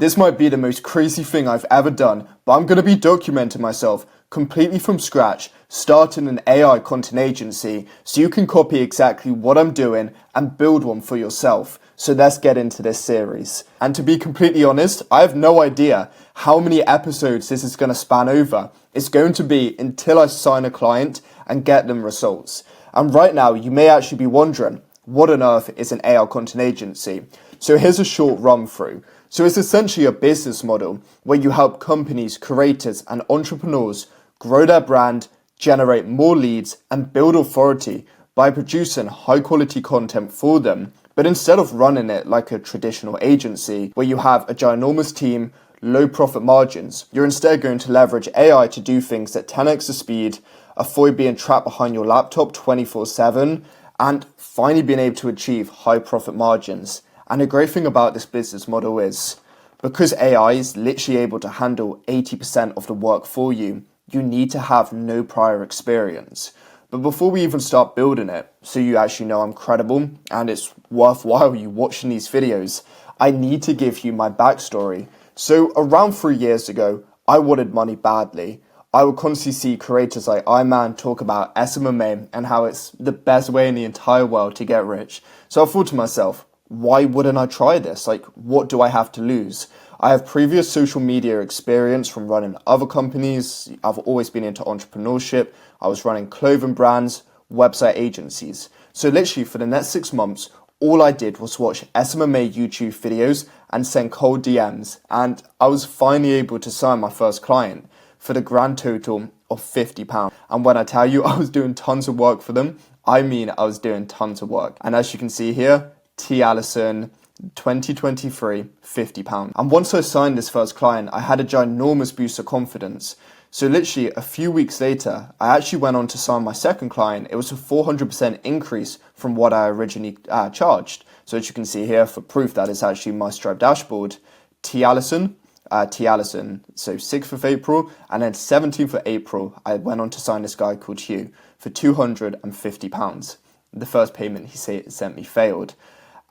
This might be the most crazy thing I've ever done, but I'm going to be documenting myself completely from scratch, starting an AI content agency so you can copy exactly what I'm doing and build one for yourself. So let's get into this series. And to be completely honest, I have no idea how many episodes this is going to span over. It's going to be until I sign a client and get them results. And right now, you may actually be wondering, what on earth is an AI content agency? So here's a short run through. So it's essentially a business model where you help companies, creators and entrepreneurs grow their brand, generate more leads and build authority by producing high quality content for them. But instead of running it like a traditional agency where you have a ginormous team, low profit margins, you're instead going to leverage AI to do things at 10x the speed, avoid being trapped behind your laptop 24/7 and finally being able to achieve high profit margins. And the great thing about this business model is, because AI is literally able to handle 80% of the work for you, you need to have no prior experience. But before we even start building it, so you actually know I'm credible and it's worthwhile you watching these videos, I need to give you my backstory. So around 3 years ago, I wanted money badly. I would constantly see creators like iMan talk about SMMA and how it's the best way in the entire world to get rich. So I thought to myself, why wouldn't I try this? Like, what do I have to lose? I have previous social media experience from running other companies. I've always been into entrepreneurship. I was running clothing brands, website agencies. So literally for the next 6 months, all I did was watch SMMA YouTube videos and send cold DMs. And I was finally able to sign my first client for the grand total of £50. And when I tell you I was doing tons of work for them, I mean I was doing tons of work. And as you can see here, T. Allison, 2023, £50. And once I signed this first client, I had a ginormous boost of confidence. So literally a few weeks later, I actually went on to sign my second client. It was a 400% increase from what I originally charged. So as you can see here, for proof that it's actually my Stripe dashboard, T. Allison, so 6th of April, and then 17th of April, I went on to sign this guy called Hugh for £250. The first payment he sent me failed.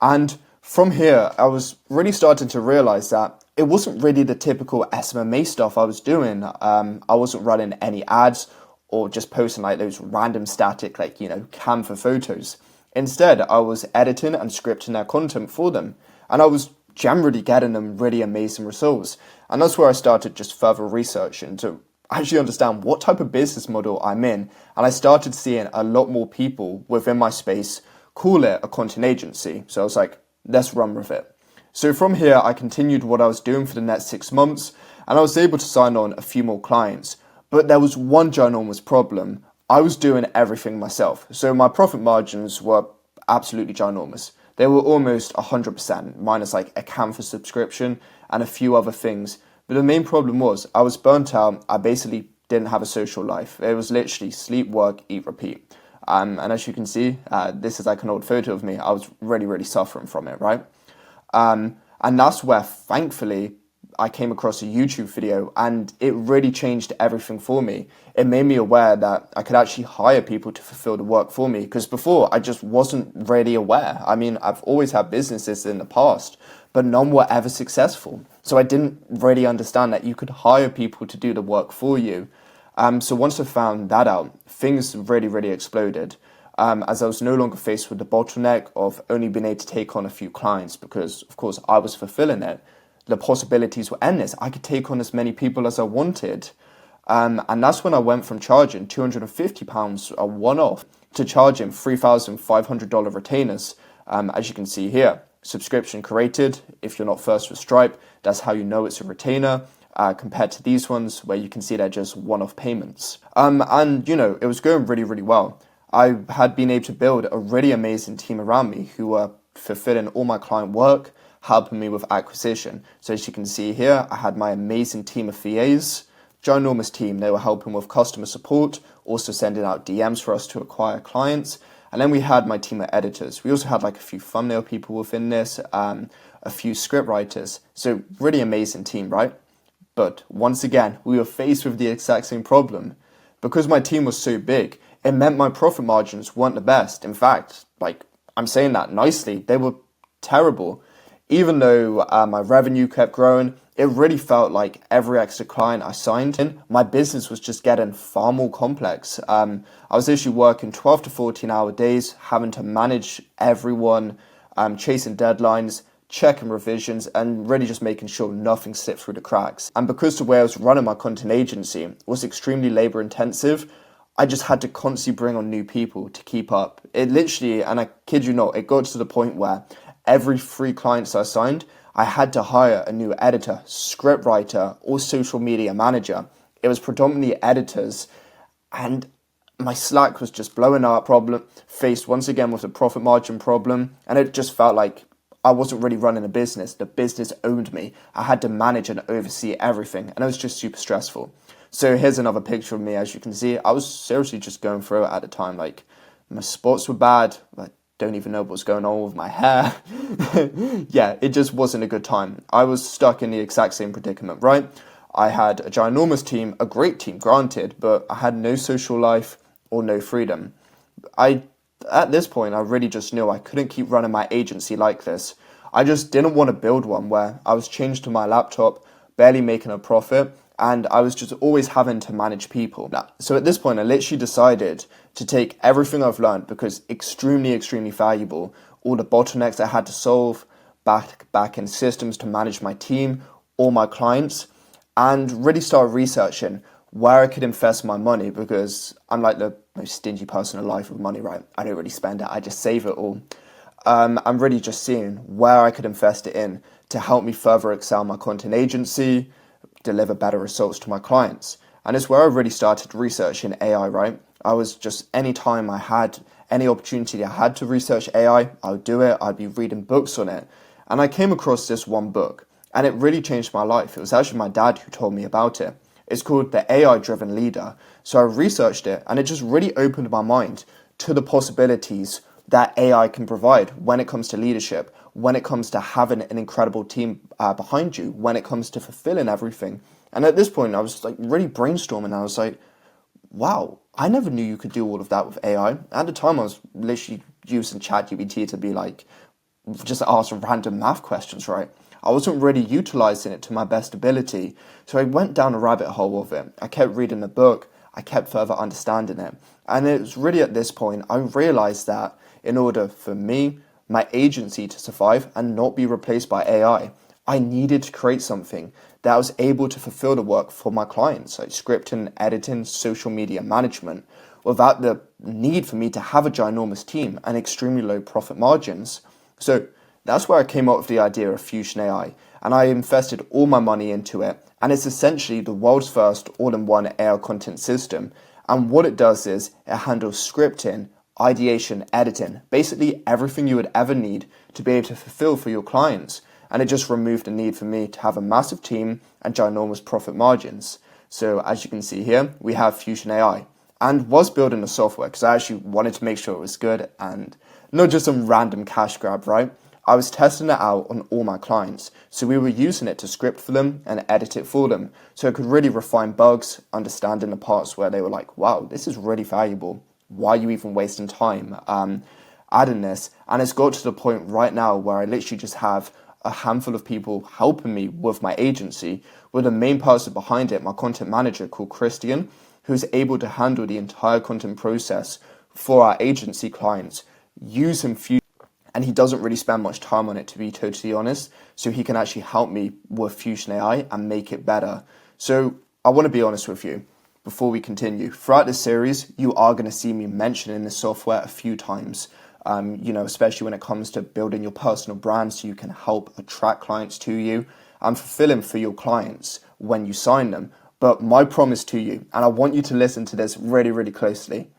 And from here, I was really starting to realize that it wasn't really the typical SMMA stuff I was doing. I wasn't running any ads or just posting like those random static, Canva photos. Instead, I was editing and scripting their content for them. And I was generally getting them really amazing results. And that's where I started just further researching to actually understand what type of business model I'm in. And I started seeing a lot more people within my space call it a content agency. So I was like, let's run with it. So from here, I continued what I was doing for the next 6 months, and I was able to sign on a few more clients. But there was one ginormous problem. I was doing everything myself. So my profit margins were absolutely ginormous. They were almost 100%, minus like a Canva subscription and a few other things. But the main problem was I was burnt out. I basically didn't have a social life. It was literally sleep, work, eat, repeat. And as you can see, this is like an old photo of me. I was really, really suffering from it, right? And that's where, thankfully, I came across a YouTube video and it really changed everything for me. It made me aware that I could actually hire people to fulfill the work for me, because before I just wasn't really aware. I mean, I've always had businesses in the past, but none were ever successful. So I didn't really understand that you could hire people to do the work for you. So once I found that out, things really, really exploded. As I was no longer faced with the bottleneck of only being able to take on a few clients, because of course I was fulfilling it. The possibilities were endless. I could take on as many people as I wanted. And that's when I went from charging £250 a one-off to charging $3,500 retainers. As you can see here, subscription created. If you're not first with Stripe, that's how you know it's a retainer. Compared to these ones where you can see they're just one-off payments. And it was going really, really well. I had been able to build a really amazing team around me who were fulfilling all my client work, helping me with acquisition. So as you can see here, I had my amazing team of VAs, ginormous team. They were helping with customer support, also sending out DMs for us to acquire clients. And then we had my team of editors. We also had like a few thumbnail people within this, a few script writers. So really amazing team, right? But once again, we were faced with the exact same problem. Because my team was so big, it meant my profit margins weren't the best. In fact, I'm saying that nicely, they were terrible. Even though my revenue kept growing, it really felt like every extra client I signed in, my business was just getting far more complex. I was actually working 12 to 14-hour days, having to manage everyone, chasing deadlines, checking revisions, and really just making sure nothing slipped through the cracks. And because the way I was running my content agency was extremely labor intensive, I just had to constantly bring on new people to keep up. It literally, and I kid you not, it got to the point where every 3 clients I signed, I had to hire a new editor, script writer, or social media manager. It was predominantly editors, and my Slack was just blowing up, faced once again with a profit margin problem, and it just felt like I wasn't really running a business. The business owned me. I had to manage and oversee everything, and it was just super stressful. So here's another picture of me. As you can see, I was seriously just going through it at the time. Like, my spots were bad. I don't even know what's going on with my hair. Yeah, it just wasn't a good time. I was stuck in the exact same predicament, right? I had a ginormous team, a great team, granted, but I had no social life or no freedom. At this point, I really just knew I couldn't keep running my agency like this. I just didn't want to build one where I was chained to my laptop, barely making a profit, and I was just always having to manage people. So at this point, I literally decided to take everything I've learned, because extremely, extremely valuable, all the bottlenecks I had to solve, back in systems to manage my team, all my clients, and really start researching where I could invest my money, because I'm like the most stingy person alive with money, right? I don't really spend it, I just save it all. I'm really just seeing where I could invest it in to help me further excel my content agency, deliver better results to my clients. And it's where I really started researching AI, right? I was just, anytime I had any opportunity I had to research AI, I would do it. I'd be reading books on it. And I came across this one book, and it really changed my life. It was actually my dad who told me about it. It's called The AI-Driven Leader. So I researched it, and it just really opened my mind to the possibilities that AI can provide when it comes to leadership, when it comes to having an incredible team behind you, when it comes to fulfilling everything. And at this point, I was like really brainstorming. I was like, wow, I never knew you could do all of that with AI. At the time, I was literally using ChatGPT to be like, just ask random math questions, right? I wasn't really utilizing it to my best ability. So I went down a rabbit hole of it. I kept reading the book. I kept further understanding it. And it was really at this point, I realized that in order for me, my agency to survive and not be replaced by AI, I needed to create something that was able to fulfill the work for my clients, like scripting, editing, social media management, without the need for me to have a ginormous team and extremely low profit margins. So that's where I came up with the idea of Fusion AI, and I invested all my money into it. And it's essentially the world's first all-in-one AI content system. And what it does is it handles scripting, ideation, editing, basically everything you would ever need to be able to fulfill for your clients. And it just removed the need for me to have a massive team and ginormous profit margins. So as you can see here, we have Fusion AI, and was building the software because I actually wanted to make sure it was good and not just some random cash grab, right? I was testing it out on all my clients. So we were using it to script for them and edit it for them. So it could really refine bugs, understanding the parts where they were like, wow, this is really valuable. Why are you even wasting time adding this? And it's got to the point right now where I literally just have a handful of people helping me with my agency, with the main person behind it, my content manager called Christian, who's able to handle the entire content process for our agency clients using Fusion. And he doesn't really spend much time on it, to be totally honest. So he can actually help me with Fusion AI and make it better. So I want to be honest with you before we continue. Throughout this series, you are going to see me mentioning this software a few times. Especially when it comes to building your personal brand so you can help attract clients to you and fulfilling for your clients when you sign them. But my promise to you, and I want you to listen to this really, really closely,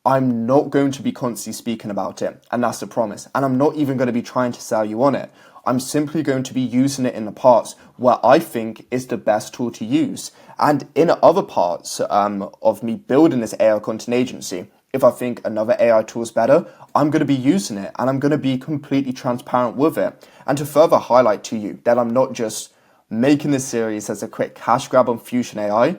I'm not going to be constantly speaking about it, and that's the promise. And I'm not even going to be trying to sell you on it. I'm simply going to be using it in the parts where I think is the best tool to use. And in other parts of me building this AI content agency, if I think another AI tool is better, I'm going to be using it, and I'm going to be completely transparent with it. And to further highlight to you that I'm not just making this series as a quick cash grab on Fusion AI,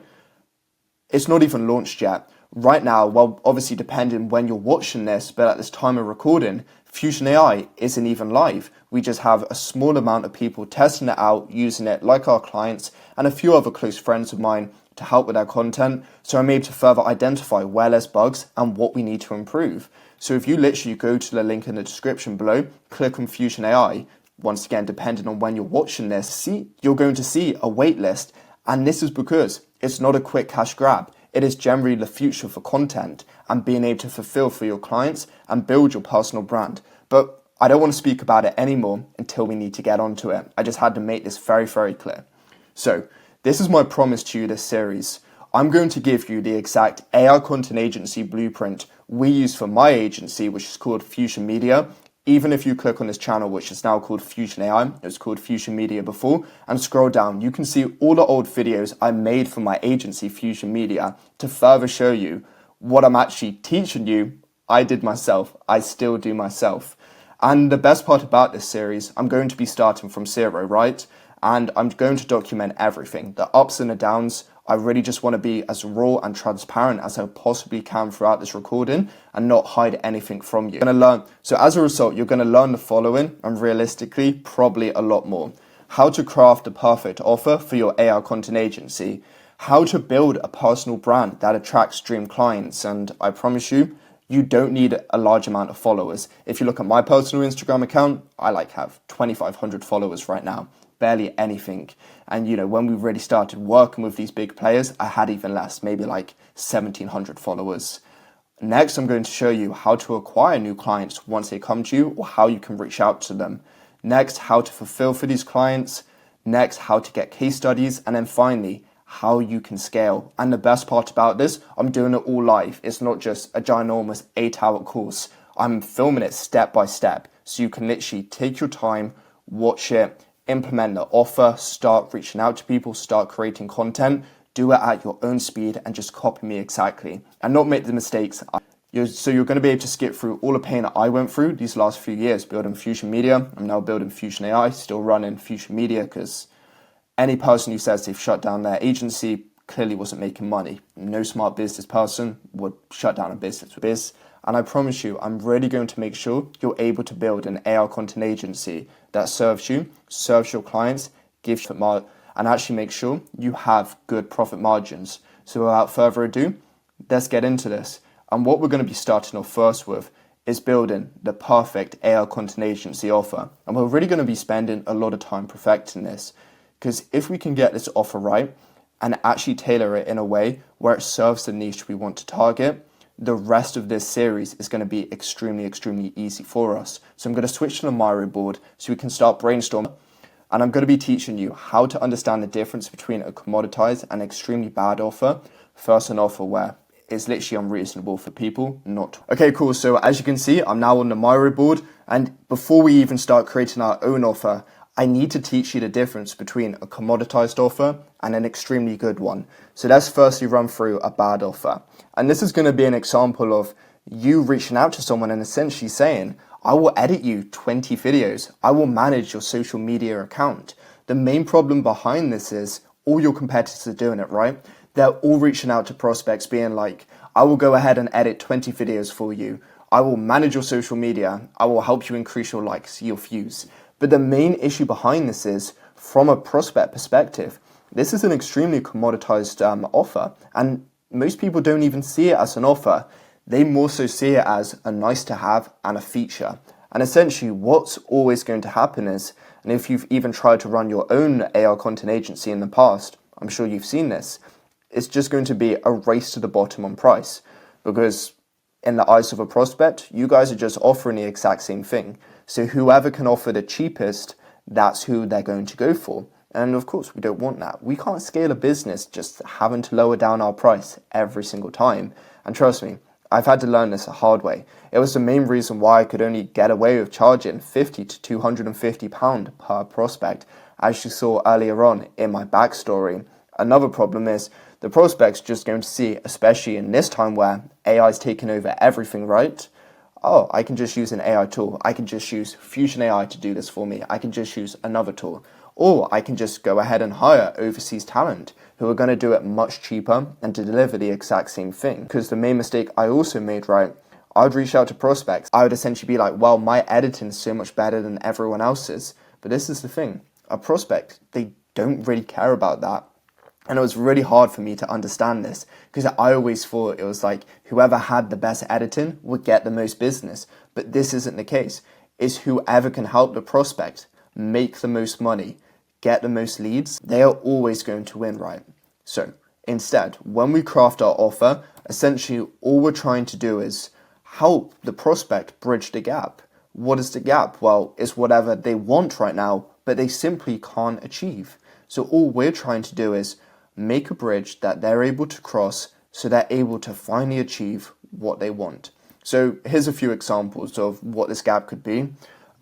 it's not even launched yet. Right now, well, obviously depending when you're watching this, but at this time of recording, Fusion AI isn't even live. We just have a small amount of people testing it out, using it like our clients and a few other close friends of mine to help with their content. So I'm able to further identify where there's bugs and what we need to improve. So if you literally go to the link in the description below, click on Fusion AI, once again, depending on when you're watching this, you're going to see a wait list. And this is because it's not a quick cash grab. It is generally the future for content and being able to fulfill for your clients and build your personal brand. But I don't want to speak about it anymore until we need to get onto it. I just had to make this very, very clear. So this is my promise to you this series. I'm going to give you the exact AI content agency blueprint we use for my agency, which is called Fusion Media. Even if you click on this channel, which is now called Fusion AI, it was called Fusion Media before, and scroll down, you can see all the old videos I made for my agency, Fusion Media, to further show you what I'm actually teaching you. I did myself. I still do myself. And the best part about this series, I'm going to be starting from zero, right? And I'm going to document everything, the ups and the downs. I really just want to be as raw and transparent as I possibly can throughout this recording and not hide anything from you. So as a result, you're going to learn the following, and realistically, probably a lot more. How to craft the perfect offer for your AI content agency. How to build a personal brand that attracts dream clients. And I promise you, you don't need a large amount of followers. If you look at my personal Instagram account, I have 2,500 followers right now. Barely anything. And when we really started working with these big players, I had even less, maybe 1,700 followers. Next, I'm going to show you how to acquire new clients once they come to you, or how you can reach out to them. Next, how to fulfill for these clients. Next, how to get case studies. And then finally, how you can scale. And the best part about this, I'm doing it all live. It's not just a ginormous 8-hour course. I'm filming it step by step. So you can literally take your time, watch it, implement the offer, start reaching out to people, start creating content, do it at your own speed and just copy me exactly and not make the mistakes. So you're going to be able to skip through all the pain that I went through these last few years building Fusion Media. I'm now building Fusion AI, still running Fusion Media, because any person who says they've shut down their agency clearly wasn't making money. No smart business person would shut down a business with this. And I promise you, I'm really going to make sure you're able to build an AI content agency that serves you, serves your clients, gives you and actually make sure you have good profit margins. So without further ado, let's get into this. And what we're going to be starting off first with is building the perfect AI content agency offer. And we're really going to be spending a lot of time perfecting this, because if we can get this offer right and actually tailor it in a way where it serves the niche we want to target, the rest of this series is going to be extremely, extremely easy for us. So I'm going to switch to the Miro board so we can start brainstorming. And I'm going to be teaching you how to understand the difference between a commoditized and extremely bad offer versus an offer where it's literally unreasonable for people not to. Okay, cool. So as you can see, I'm now on the Miro board. And before we even start creating our own offer, I need to teach you the difference between a commoditized offer and an extremely good one. So let's firstly run through a bad offer. And this is going to be an example of you reaching out to someone and essentially saying, I will edit you 20 videos. I will manage your social media account. The main problem behind this is all your competitors are doing it, right? They're all reaching out to prospects being like, I will go ahead and edit 20 videos for you. I will manage your social media. I will help you increase your likes, your views. But the main issue behind this is, from a prospect perspective, this is an extremely commoditized offer. And most people don't even see it as an offer. They more so see it as a nice to have and a feature. And essentially what's always going to happen is, and if you've even tried to run your own AI content agency in the past, I'm sure you've seen this, it's just going to be a race to the bottom on price. Because in the eyes of a prospect, you guys are just offering the exact same thing. So whoever can offer the cheapest, that's who they're going to go for. And of course, we don't want that. We can't scale a business just having to lower down our price every single time. And trust me, I've had to learn this the hard way. It was the main reason why I could only get away with charging £50 to £250 per prospect, as you saw earlier on in my backstory. Another problem is the prospect's just going to see, especially in this time where AI's taken over everything, right? Oh, I can just use an AI tool. I can just use Fusion AI to do this for me. I can just use another tool. Or I can just go ahead and hire overseas talent who are going to do it much cheaper and to deliver the exact same thing. Because the main mistake I also made, right, I would reach out to prospects. I would essentially be like, well, my editing is so much better than everyone else's. But this is the thing. A prospect, they don't really care about that. And it was really hard for me to understand this because I always thought it was like whoever had the best editing would get the most business. But this isn't the case. It's whoever can help the prospect make the most money, get the most leads, they are always going to win, right? So instead, when we craft our offer, essentially all we're trying to do is help the prospect bridge the gap. What is the gap? Well, it's whatever they want right now, but they simply can't achieve. So all we're trying to do is make a bridge that they're able to cross so they're able to finally achieve what they want. So here's a few examples of what this gap could be.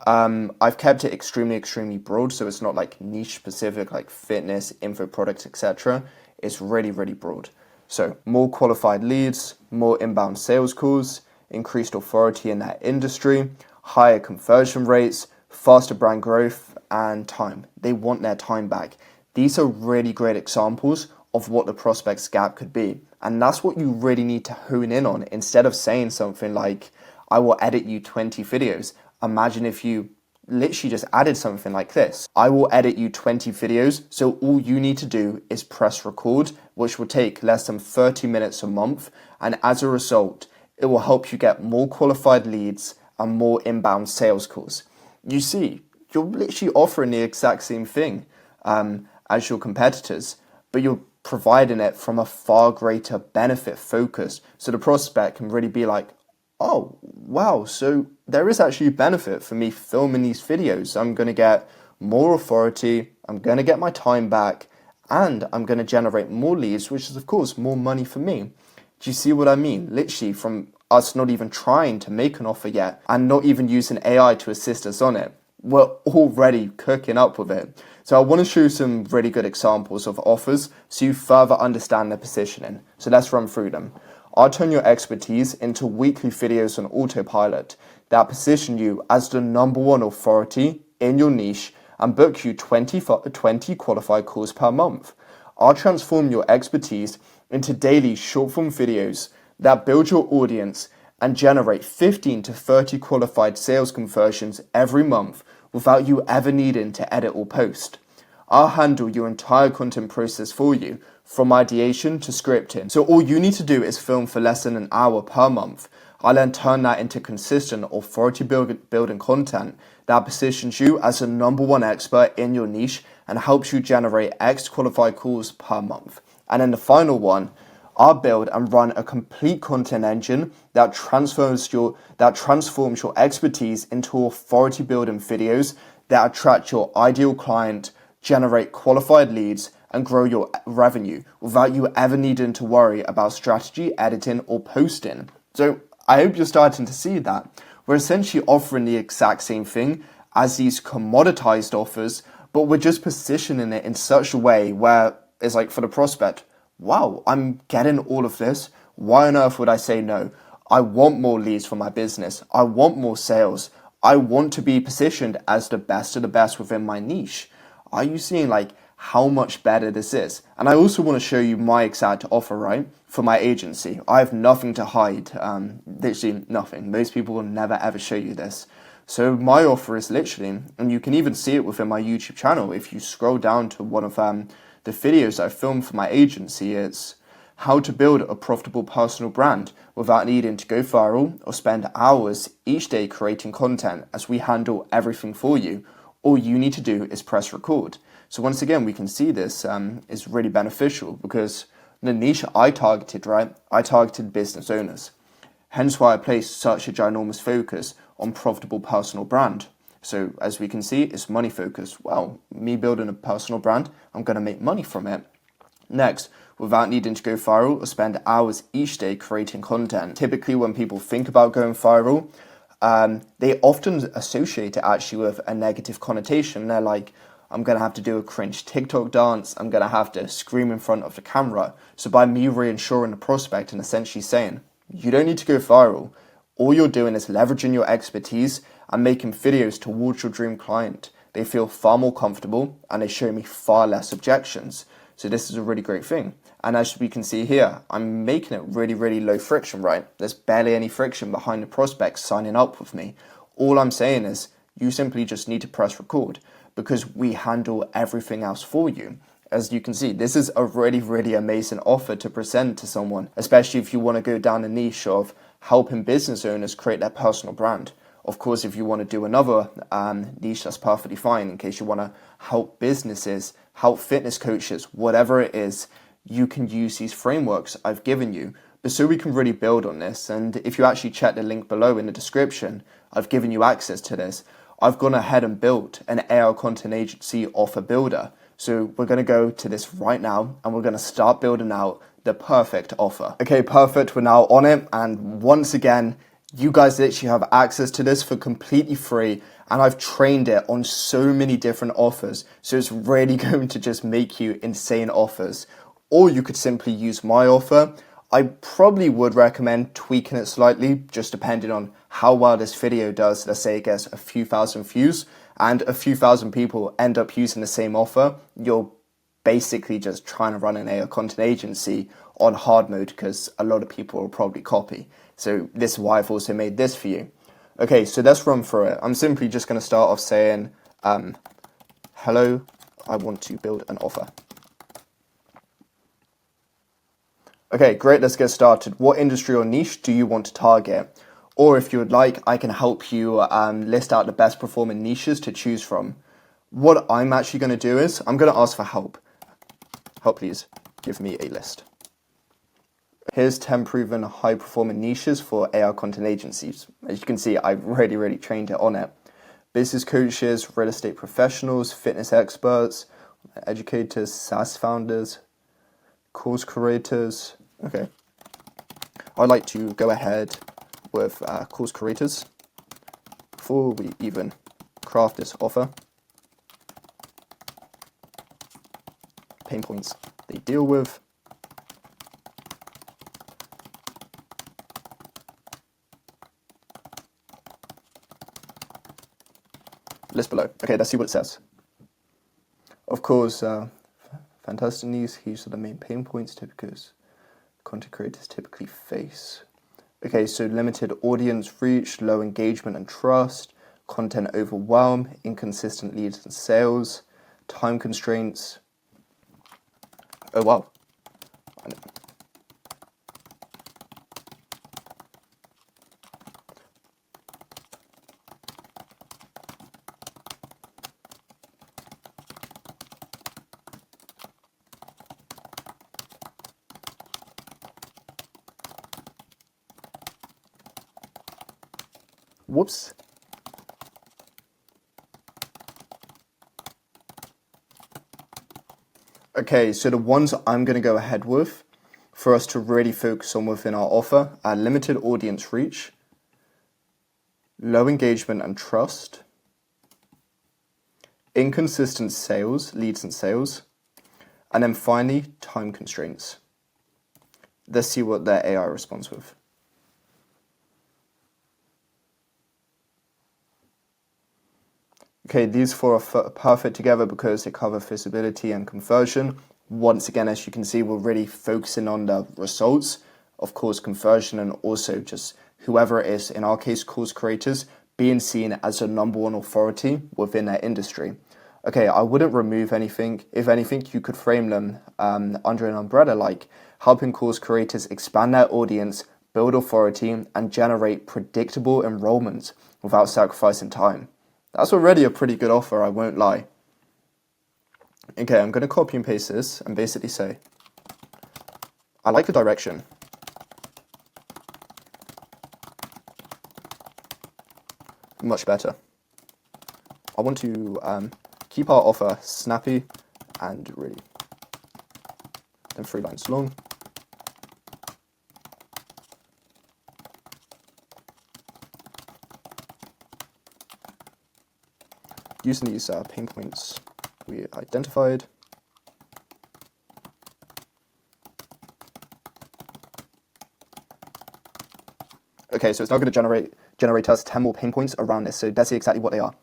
I've kept it extremely broad, so it's not like niche specific like fitness, info products, etc. It's really broad. So more qualified leads, more inbound sales calls, increased authority in that industry, higher conversion rates, faster brand growth, and time. They want their time back. These are really great examples of what the prospect's gap could be. And that's what you really need to hone in on instead of saying something like, I will edit you 20 videos. Imagine if you literally just added something like this. I will edit you 20 videos, so all you need to do is press record, which will take less than 30 minutes a month. And as a result, it will help you get more qualified leads and more inbound sales calls. You see, you're literally offering the exact same thing as your competitors, but you're providing it from a far greater benefit focus. So the prospect can really be like, oh, wow, so there is actually a benefit for me filming these videos. I'm going to get more authority, I'm going to get my time back, and I'm going to generate more leads, which is, of course, more money for me. Do you see what I mean? Literally, from us not even trying to make an offer yet, and not even using AI to assist us on it, we're already cooking up with it. So I want to show some really good examples of offers so you further understand their positioning. So let's run through them. I'll turn your expertise into weekly videos on autopilot that position you as the #1 authority in your niche and book you 20 qualified calls per month. I'll transform your expertise into daily short-form videos that build your audience and generate 15 to 30 qualified sales conversions every month without you ever needing to edit or post. I'll handle your entire content process for you, from ideation to scripting. So all you need to do is film for less than an hour per month. I'll then turn that into consistent authority building content that positions you as a #1 expert in your niche and helps you generate X qualified calls per month. And then the final one, I'll build and run a complete content engine that transforms your expertise into authority building videos that attract your ideal client, generate qualified leads, and grow your revenue without you ever needing to worry about strategy, editing, or posting. So I hope you're starting to see that. We're essentially offering the exact same thing as these commoditized offers, but we're just positioning it in such a way where it's like for the prospect, wow, I'm getting all of this. Why on earth would I say no? I want more leads for my business. I want more sales. I want to be positioned as the best of the best within my niche. Are you seeing like how much better this is? And I also want to show you my exact offer, right? For my agency. I have nothing to hide. Literally nothing. Most people will never ever show you this. So my offer is literally, and you can even see it within my YouTube channel. If you scroll down to one of the videos I filmed for my agency, it's how to build a profitable personal brand without needing to go viral or spend hours each day creating content, as we handle everything for you. All you need to do is press record. So once again, we can see this is really beneficial because the niche I targeted, right? I targeted business owners. Hence why I placed such a ginormous focus on profitable personal brand. So as we can see, it's money focused. Well, me building a personal brand, I'm going to make money from it. Next, without needing to go viral or spend hours each day creating content. Typically when people think about going viral, they often associate it actually with a negative connotation. They're like, I'm going to have to do a cringe TikTok dance. I'm going to have to scream in front of the camera. So by me reassuring the prospect and essentially saying, you don't need to go viral. All you're doing is leveraging your expertise and making videos towards your dream client. they feel far more comfortable and they show me far less objections. So this is a really great thing. And as we can see here, I'm making it really, really low friction, right? There's barely any friction behind the prospect signing up with me. All I'm saying is you simply just need to press record because we handle everything else for you. As you can see, this is a really, really amazing offer to present to someone, especially if you want to go down the niche of helping business owners create their personal brand. Of course, if you want to do another niche, that's perfectly fine. In case you want to help businesses, help fitness coaches, whatever it is, you can use these frameworks I've given you. But so we can really build on this, and if you actually check the link below in the description, I've given you access to this. I've gone ahead and built an AI content agency offer builder. So we're going to go to this right now and we're going to start building out the perfect offer. Okay, perfect. We're now on it. And once again, you guys literally have access to this for completely free. And I've trained it on so many different offers. So it's really going to just make you insane offers. Or you could simply use my offer. I probably would recommend tweaking it slightly, just depending on how well this video does. Let's say it gets a few thousand views and a few thousand people end up using the same offer. You're basically just trying to run an AI content agency on hard mode because a lot of people will probably copy. So this is why I've also made this for you. Okay, so let's run through it. I'm simply just going to start off saying, hello, I want to build an offer. Okay, great, let's get started. What industry or niche do you want to target? Or if you would like, I can help you list out the best performing niches to choose from. What I'm actually going to do is, I'm going to ask for help. Help, please, give me a list. Here's 10 proven high performing niches for AI content agencies. As you can see, I've really trained it on it. Business coaches, real estate professionals, fitness experts, educators, SaaS founders, course creators. Okay, I'd like to go ahead with course creators before we even craft this offer. Pain points they deal with. List below. Okay, let's see what it says. Of course, fantastic news. These are the main pain points because content creators typically face. Okay, so limited audience reach, low engagement and trust, content overwhelm, inconsistent leads and sales, time constraints. Oh, wow. Whoops. Okay, so the ones I'm going to go ahead with for us to really focus on within our offer are limited audience reach, low engagement and trust, inconsistent sales, leads and sales, and then finally, time constraints. Let's see what their AI responds with. Okay, these four are perfect together because they cover visibility and conversion. Once again, as you can see, we're really focusing on the results, of course, conversion, and also just whoever it is, in our case, course creators, being seen as the number one authority within their industry. Okay, I wouldn't remove anything. If anything, you could frame them under an umbrella like helping course creators expand their audience, build authority, and generate predictable enrollments without sacrificing time. That's already a pretty good offer, I won't lie. Okay, I'm going to copy and paste this and basically say, I like the direction. Much better. I want to keep our offer snappy and really, then 3 lines long. Using these pain points we identified. Okay, so it's now going to generate us 10 more pain points around this. So let's see exactly what they are.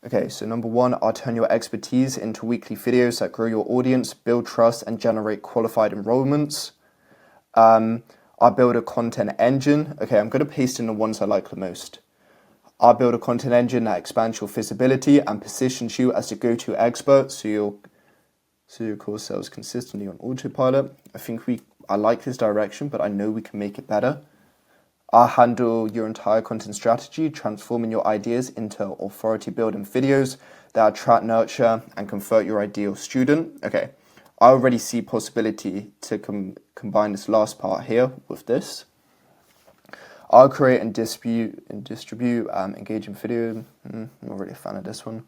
Okay, so number one, I'll turn your expertise into weekly videos that grow your audience, build trust, and generate qualified enrollments. I'll build a content engine. Okay, I'm going to paste in the ones I like the most. I'll build a content engine that expands your visibility and positions you as the go-to expert, so your course sells consistently on autopilot. I like this direction, but I know we can make it better. I'll handle your entire content strategy, transforming your ideas into authority-building videos that attract, nurture, and convert your ideal student. Okay, I already see possibility to combine this last part here with this. I'll create and distribute engaging video. I'm not really a fan of this one.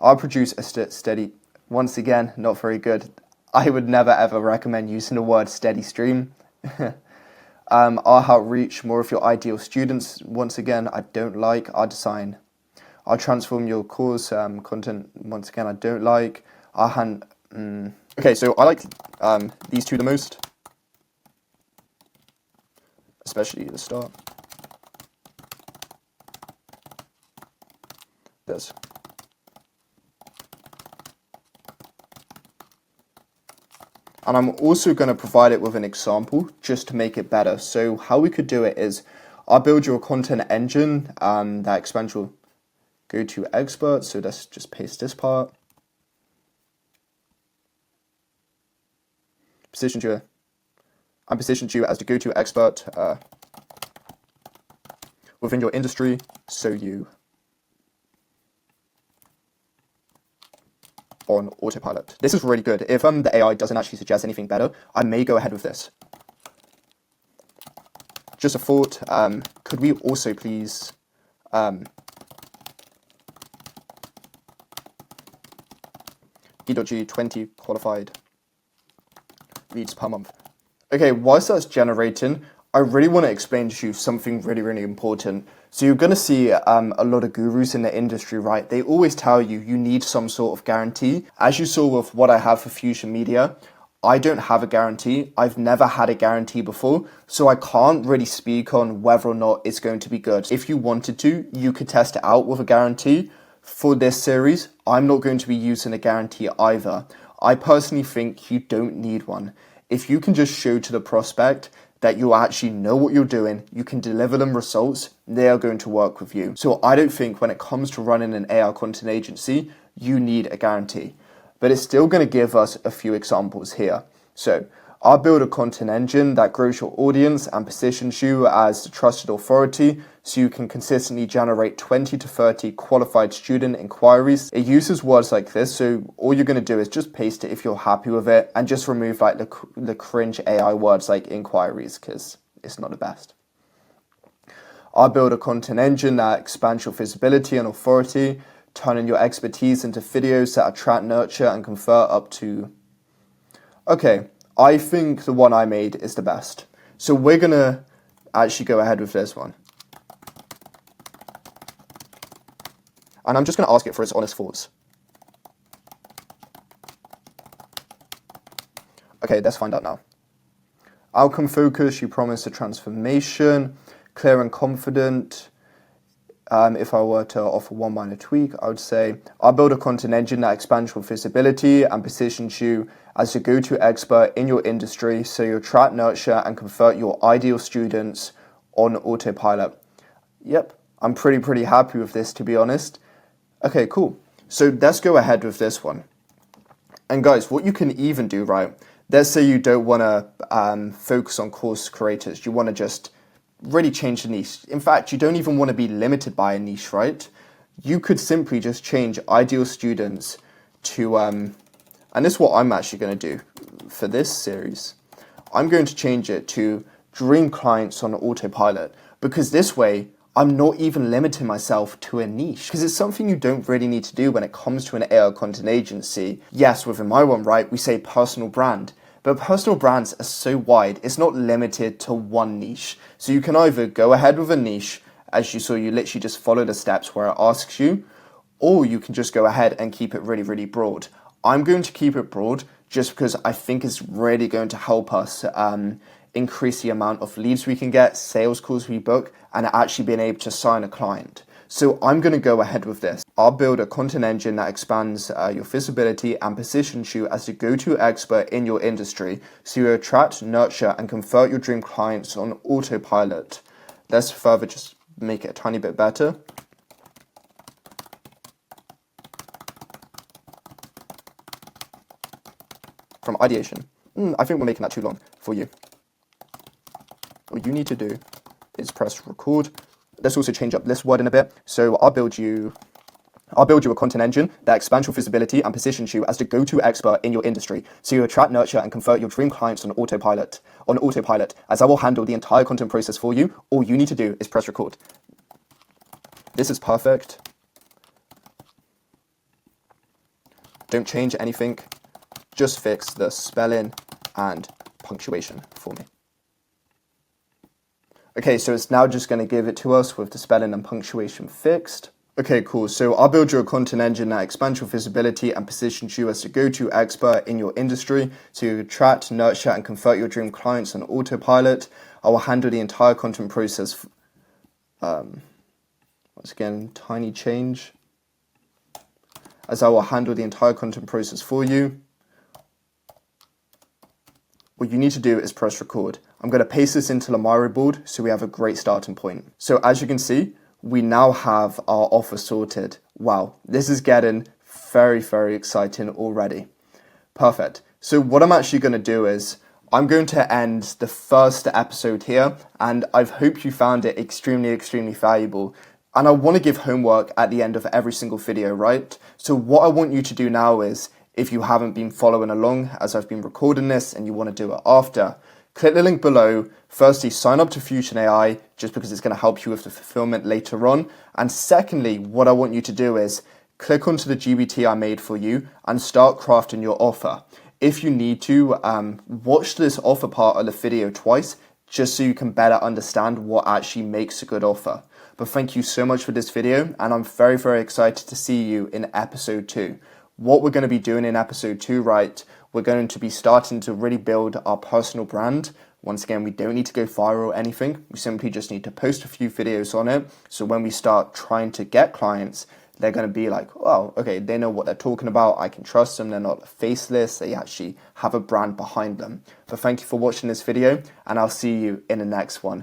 I'll produce a steady, once again, not very good. I would never ever recommend using the word steady stream. I'll help reach more of your ideal students. Once again, I don't like. I'll transform your course content. Once again, I don't like. Okay, so I like these two the most, especially the start. This. And I'm also going to provide it with an example just to make it better. So how we could do it is, I'll build your content engine that expands your go-to expert. So let's just paste this part. Position you as the go-to expert within your industry, so you on autopilot. This is really good. If the AI doesn't actually suggest anything better, I may go ahead with this. Just a thought, could we also please E.G 20 qualified leads per month. Okay, whilst that's generating, I really want to explain to you something really, really important. So you're going to see a lot of gurus in the industry, right? They always tell you need some sort of guarantee. As you saw with what I have for Fusion Media, I don't have a guarantee. I've never had a guarantee before, so I can't really speak on whether or not it's going to be good. If you wanted to, you could test it out with a guarantee. For this series, I'm not going to be using a guarantee either. I personally think you don't need one. If you can just show to the prospect that you actually know what you're doing, you can deliver them results, they are going to work with you. So I don't think when it comes to running an AI content agency, you need a guarantee. But it's still going to give us a few examples here. So I'll build a content engine that grows your audience and positions you as the trusted authority so you can consistently generate 20 to 30 qualified student inquiries. It uses words like this, so all you're going to do is just paste it if you're happy with it and just remove like the cringe AI words like inquiries because it's not the best. I'll build a content engine that expands your visibility and authority, turning your expertise into videos that attract, nurture, and convert up to... Okay, I think the one I made is the best. So we're going to actually go ahead with this one. And I'm just going to ask it for its honest thoughts. Okay, let's find out now. Outcome focus, you promise a transformation, clear and confident. If I were to offer one minor tweak, I would say, I'll build a content engine that expands your visibility and positions you as a go-to expert in your industry so you attract, nurture, and convert your ideal students on autopilot. Yep, I'm pretty happy with this, to be honest. Okay, cool. So let's go ahead with this one. And guys, what you can even do, right? Let's say you don't want to focus on course creators. You want to just really change the niche. In fact, you don't even want to be limited by a niche, right? You could simply just change ideal students to, and this is what I'm actually going to do for this series. I'm going to change it to dream clients on autopilot, because this way I'm not even limiting myself to a niche, because it's something you don't really need to do when it comes to an AI content agency. Yes, within my one, right, we say personal brand. But personal brands are so wide, it's not limited to one niche. So you can either go ahead with a niche, as you saw, you literally just follow the steps where it asks you, or you can just go ahead and keep it really broad. I'm going to keep it broad just because I think it's really going to help us increase the amount of leads we can get, sales calls we book, and actually being able to sign a client. So I'm going to go ahead with this. I'll build a content engine that expands your visibility and positions you as the go-to expert in your industry, so you attract, nurture, and convert your dream clients on autopilot. Let's further just make it a tiny bit better. From ideation. I think we're making that too long for you. What you need to do is press record. Let's also change up this wording a bit. So I'll build you a content engine that expands your visibility and positions you as the go-to expert in your industry, so you attract, nurture, and convert your dream clients on autopilot. As I will handle the entire content process for you, all you need to do is press record. This is perfect. Don't change anything. Just fix the spelling and punctuation for me. Okay, so it's now just going to give it to us with the spelling and punctuation fixed. Okay, cool. So I'll build you a content engine that expands your visibility and positions you as the go-to expert in your industry to attract, nurture, and convert your dream clients on autopilot. I will handle the entire content process. Once again, tiny change. As I will handle the entire content process for you. What you need to do is press record. I'm going to paste this into the Miro board so we have a great starting point. So as you can see, we now have our offer sorted. Wow, this is getting very, very exciting already. Perfect. So what I'm actually going to do is I'm going to end the first episode here, and I hope you found it extremely, extremely valuable. And I want to give homework at the end of every single video, right? So what I want you to do now is, if you haven't been following along as I've been recording this and you want to do it after, click the link below. Firstly, sign up to Fusion AI just because it's going to help you with the fulfillment later on. And secondly, what I want you to do is click onto the GBT I made for you and start crafting your offer. If you need to, watch this offer part of the video twice just so you can better understand what actually makes a good offer. But thank you so much for this video, and I'm very, very excited to see you in episode 2. What we're going to be doing in episode 2, right, we're going to be starting to really build our personal brand. Once again, we don't need to go viral or anything. We simply just need to post a few videos on it. So when we start trying to get clients, they're going to be like, oh, okay, they know what they're talking about. I can trust them. They're not faceless. They actually have a brand behind them. But thank you for watching this video, and I'll see you in the next one.